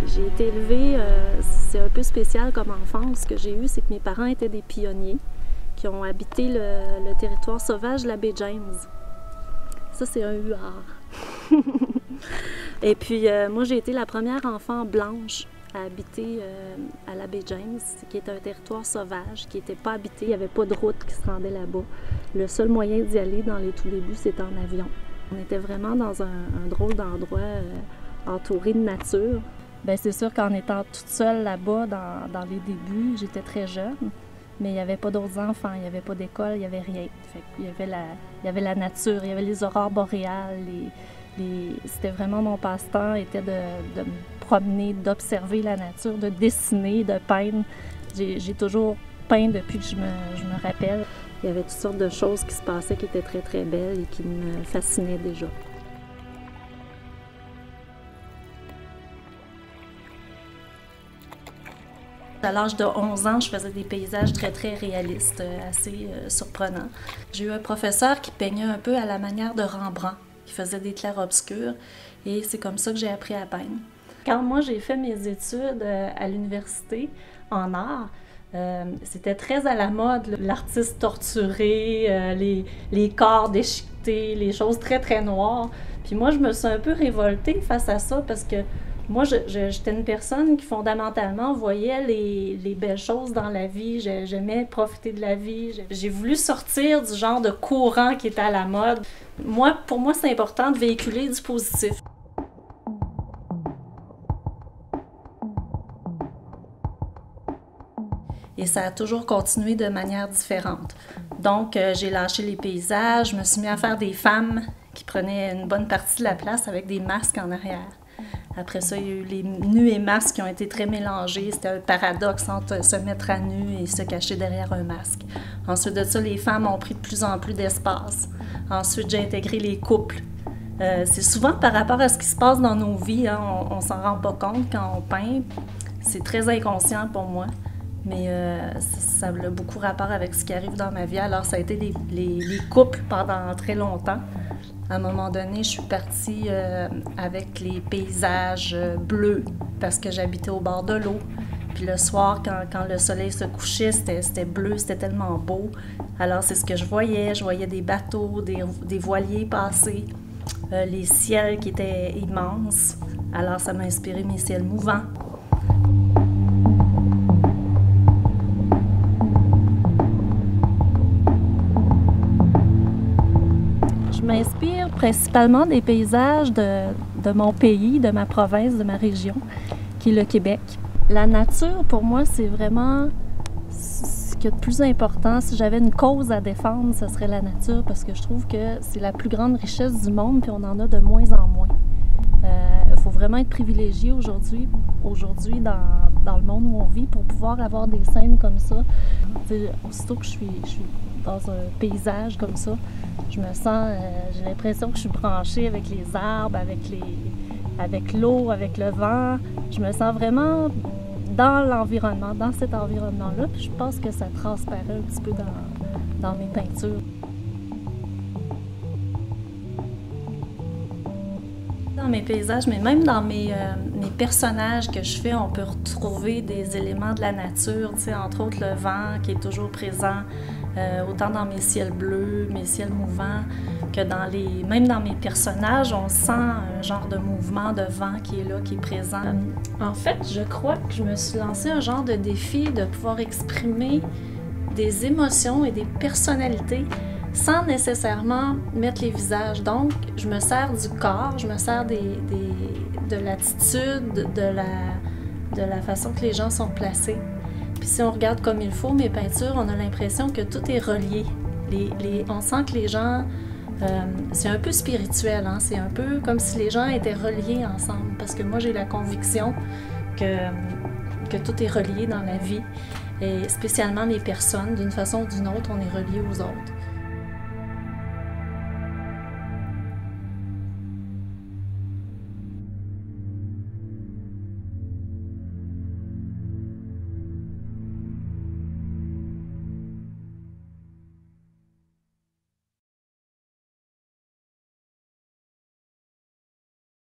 J'ai été élevée, c'est un peu spécial comme enfance. Ce que j'ai eu, c'est que mes parents étaient des pionniers qui ont habité le territoire sauvage de la baie James. Ça, c'est un huard. Et puis, moi, j'ai été la première enfant blanche à habiter à la baie James, qui est un territoire sauvage, qui n'était pas habité, il n'y avait pas de route qui se rendait là-bas. Le seul moyen d'y aller dans les tout débuts, c'était en avion. On était vraiment dans un drôle d'endroit entouré de nature. Bien, c'est sûr qu'en étant toute seule là-bas, dans les débuts, j'étais très jeune, mais il n'y avait pas d'autres enfants, il n'y avait pas d'école, il n'y avait rien. Fait qu'il y avait la nature, il y avait les aurores boréales, c'était vraiment mon passe-temps, était de me promener, d'observer la nature, de dessiner, de peindre. J'ai toujours peint depuis que je me rappelle. Il y avait toutes sortes de choses qui se passaient qui étaient très, très belles et qui me fascinaient déjà. À l'âge de 11 ans, je faisais des paysages très, très réalistes, assez surprenants. J'ai eu un professeur qui peignait un peu à la manière de Rembrandt, qui faisait des clairs-obscurs, et c'est comme ça que j'ai appris à peindre. Quand moi, j'ai fait mes études à l'université en art, c'était très à la mode, l'artiste torturé, les corps déchiquetés, les choses très, très noires. Puis moi, je me suis un peu révoltée face à ça parce que moi, j'étais une personne qui fondamentalement voyait les belles choses dans la vie. J'aimais profiter de la vie. J'ai voulu sortir du genre de courant qui était à la mode. Pour moi, c'est important de véhiculer du positif. Et ça a toujours continué de manière différente. Donc, j'ai lâché les paysages, je me suis mis à faire des femmes qui prenaient une bonne partie de la place avec des masques en arrière. Après ça, il y a eu les nus et masques qui ont été très mélangés. C'était un paradoxe entre se mettre à nu et se cacher derrière un masque. Ensuite de ça, les femmes ont pris de plus en plus d'espace. Ensuite, j'ai intégré les couples. C'est souvent par rapport à ce qui se passe dans nos vies, hein, on ne s'en rend pas compte quand on peint. C'est très inconscient pour moi. Mais ça a beaucoup rapport avec ce qui arrive dans ma vie. Alors, ça a été les couples pendant très longtemps. À un moment donné, je suis partie avec les paysages bleus parce que j'habitais au bord de l'eau. Puis le soir, quand le soleil se couchait, c'était bleu, c'était tellement beau. Alors, c'est ce que je voyais. Je voyais des bateaux, des voiliers passer, les ciels qui étaient immenses. Alors, ça m'a inspiré mes ciels mouvants. Je m'inspire principalement des paysages de mon pays, de ma province, de ma région, qui est le Québec. La nature, pour moi, c'est vraiment ce qu'il y a de plus important. Si j'avais une cause à défendre, ce serait la nature, parce que je trouve que c'est la plus grande richesse du monde, puis on en a de moins en moins. Il faut vraiment être privilégié aujourd'hui dans le monde où on vit pour pouvoir avoir des scènes comme ça. Aussitôt que je suis dans un paysage comme ça, je me sens, j'ai l'impression que je suis branchée avec les arbres, avec l'eau, avec le vent. Je me sens vraiment dans l'environnement, dans cet environnement-là. Puis je pense que ça transparaît un petit peu dans mes peintures. Dans mes paysages, mais même dans mes personnages que je fais, on peut retrouver des éléments de la nature, tu sais, entre autres le vent qui est toujours présent, autant dans mes ciels bleus, mes ciels mouvants, que même dans mes personnages, on sent un genre de mouvement de vent qui est là, qui est présent. En fait, je crois que je me suis lancé un genre de défi de pouvoir exprimer des émotions et des personnalités sans nécessairement mettre les visages. Donc, je me sers du corps, je me sers de l'attitude, de la façon que les gens sont placés. Puis si on regarde comme il faut mes peintures, on a l'impression que tout est relié. On sent que les gens, c'est un peu spirituel, hein? C'est un peu comme si les gens étaient reliés ensemble, parce que moi j'ai la conviction que tout est relié dans la vie, et spécialement les personnes, d'une façon ou d'une autre, on est reliés aux autres.